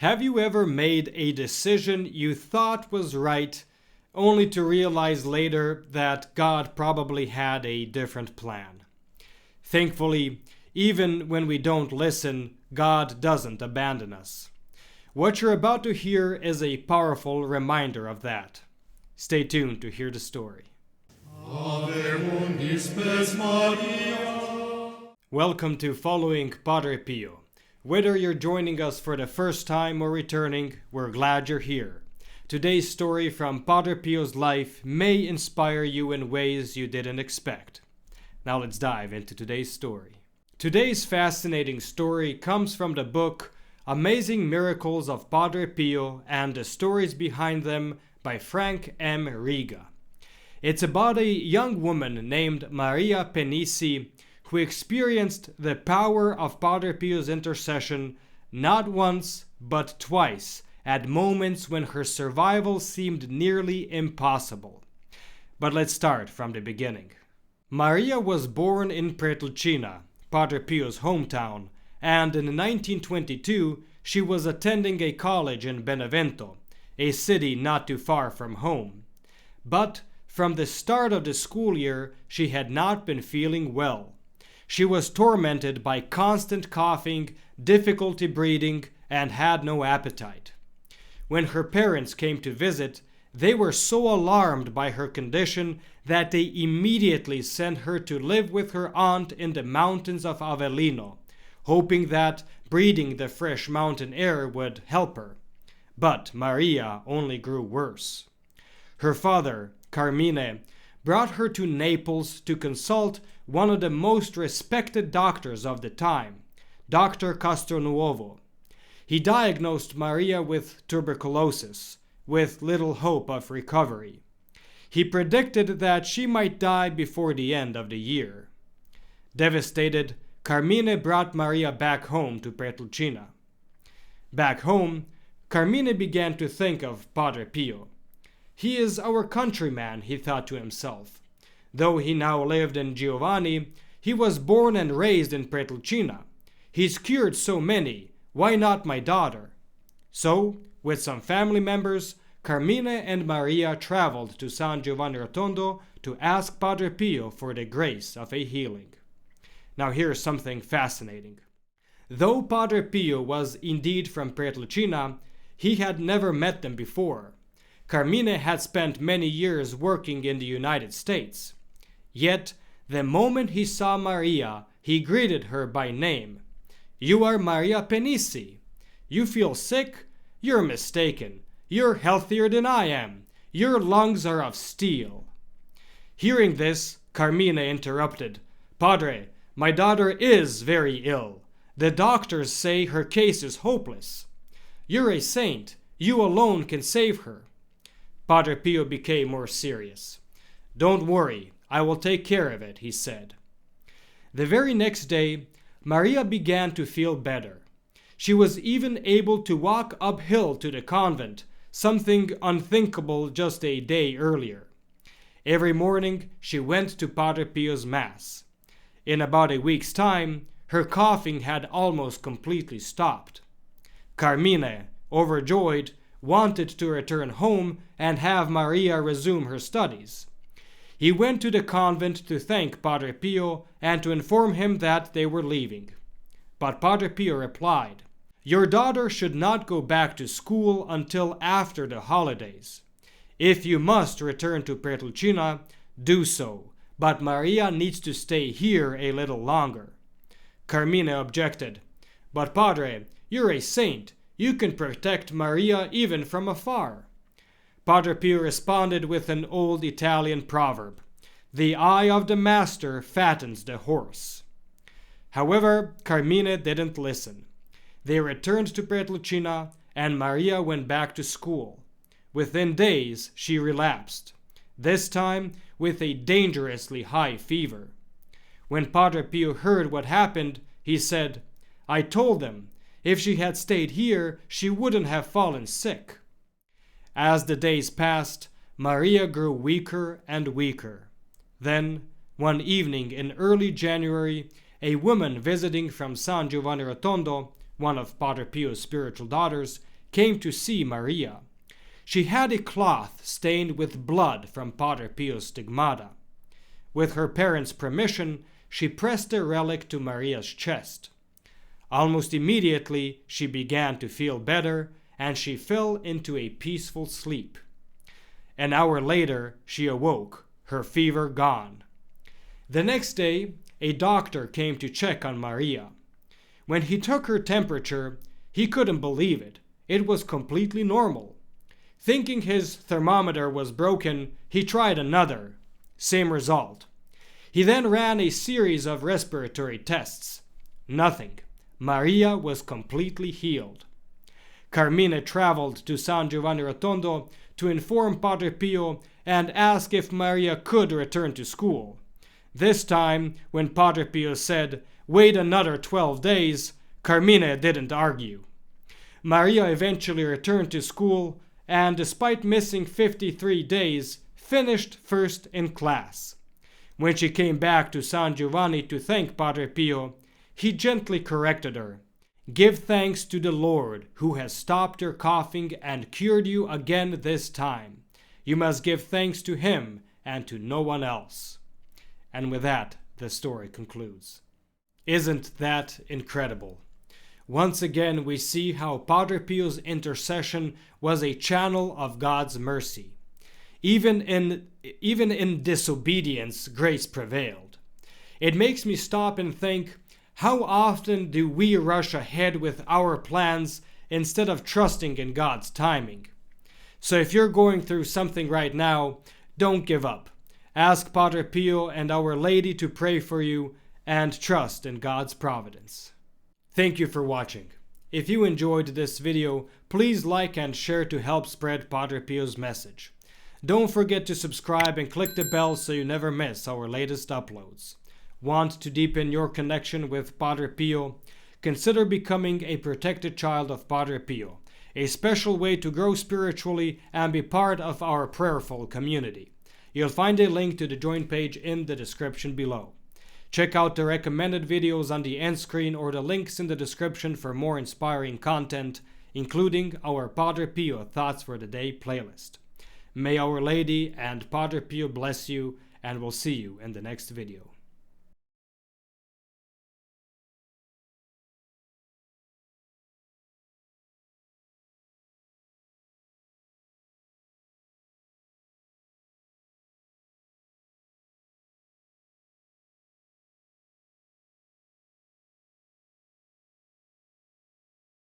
Have you ever made a decision you thought was right, only to realize later that God probably had a different plan? Thankfully, even when we don't listen, God doesn't abandon us. What you're about to hear is a powerful reminder of that. Stay tuned to hear the story. Welcome to Following Padre Pio. Whether you're joining us for the first time or returning, we're glad you're here. Today's story from Padre Pio's life may inspire you in ways you didn't expect. Now let's dive into today's story. Today's fascinating story comes from the book Amazing Miracles of Padre Pio and the Stories Behind Them by Frank M. Riga. It's about a young woman named Maria Pennisi who experienced the power of Padre Pio's intercession not once but twice at moments when her survival seemed nearly impossible. But let's start from the beginning. Maria was born in Pretlcina, Padre Pio's hometown, and in 1922 she was attending a college in Benevento, a city not too far from home. But from the start of the school year she had not been feeling well. She was tormented by constant coughing, difficulty breathing, and had no appetite. When her parents came to visit, they were so alarmed by her condition that they immediately sent her to live with her aunt in the mountains of Avellino, hoping that breathing the fresh mountain air would help her. But Maria only grew worse. Her father, Carmine, brought her to Naples to consult one of the most respected doctors of the time, Dr. Castronuovo. He diagnosed Maria with tuberculosis, with little hope of recovery. He predicted that she might die before the end of the year. Devastated, Carmine brought Maria back home to Pretlcina. Back home, Carmine began to think of Padre Pio. He is our countryman, he thought to himself. Though he now lived in Giovanni, he was born and raised in Pretlcina. He's cured so many, why not my daughter? So, with some family members, Carmine and Maria traveled to San Giovanni Rotondo to ask Padre Pio for the grace of a healing. Now here's something fascinating. Though Padre Pio was indeed from Pretlcina, he had never met them before. Carmine had spent many years working in the United States. Yet, the moment he saw Maria, he greeted her by name. "You are Maria Pennisi. You feel sick? You're mistaken. You're healthier than I am. Your lungs are of steel." Hearing this, Carmine interrupted. "Padre, my daughter is very ill. The doctors say her case is hopeless. You're a saint. You alone can save her." Padre Pio became more serious. "Don't worry, I will take care of it," he said. The very next day, Maria began to feel better. She was even able to walk uphill to the convent, something unthinkable just a day earlier. Every morning, she went to Padre Pio's Mass. In about a week's time, her coughing had almost completely stopped. Carmine, overjoyed, wanted to return home and have Maria resume her studies. He went to the convent to thank Padre Pio and to inform him that they were leaving. But Padre Pio replied, "Your daughter should not go back to school until after the holidays. If you must return to Pretlcina, do so, but Maria needs to stay here a little longer." Carmine objected, "But Padre, you're a saint. You can protect Maria even from afar." Padre Pio responded with an old Italian proverb, "The eye of the master fattens the horse." However, Carmine didn't listen. They returned to Pretlcina, and Maria went back to school. Within days, she relapsed, this time with a dangerously high fever. When Padre Pio heard what happened, he said, "I told them, if she had stayed here, she wouldn't have fallen sick." As the days passed, Maria grew weaker and weaker. Then, one evening in early January, a woman visiting from San Giovanni Rotondo, one of Padre Pio's spiritual daughters, came to see Maria. She had a cloth stained with blood from Padre Pio's Stigmata. With her parents' permission, she pressed the relic to Maria's chest. Almost immediately, she began to feel better, and she fell into a peaceful sleep. An hour later, she awoke, her fever gone. The next day, a doctor came to check on Maria. When he took her temperature, he couldn't believe it. It was completely normal. Thinking his thermometer was broken, he tried another. Same result. He then ran a series of respiratory tests. Nothing. Maria was completely healed. Carmine traveled to San Giovanni Rotondo to inform Padre Pio and ask if Maria could return to school. This time, when Padre Pio said, "Wait another 12 days, Carmine didn't argue. Maria eventually returned to school and, despite missing 53 days, finished first in class. When she came back to San Giovanni to thank Padre Pio, he gently corrected her. "Give thanks to the Lord, who has stopped your coughing and cured you again this time. You must give thanks to him and to no one else." And with that, the story concludes. Isn't that incredible? Once again, we see how Padre Pio's intercession was a channel of God's mercy. Even in disobedience, grace prevailed. It makes me stop and think, how often do we rush ahead with our plans instead of trusting in God's timing? So if you're going through something right now, don't give up. Ask Padre Pio and Our Lady to pray for you and trust in God's providence. Thank you for watching. If you enjoyed this video, please like and share to help spread Padre Pio's message. Don't forget to subscribe and click the bell so you never miss our latest uploads. Want to deepen your connection with Padre Pio? Consider becoming a protected child of Padre Pio, a special way to grow spiritually and be part of our prayerful community. You'll find a link to the join page in the description below. Check out the recommended videos on the end screen or the links in the description for more inspiring content, including our Padre Pio Thoughts for the Day playlist. May Our Lady and Padre Pio bless you, and we'll see you in the next video.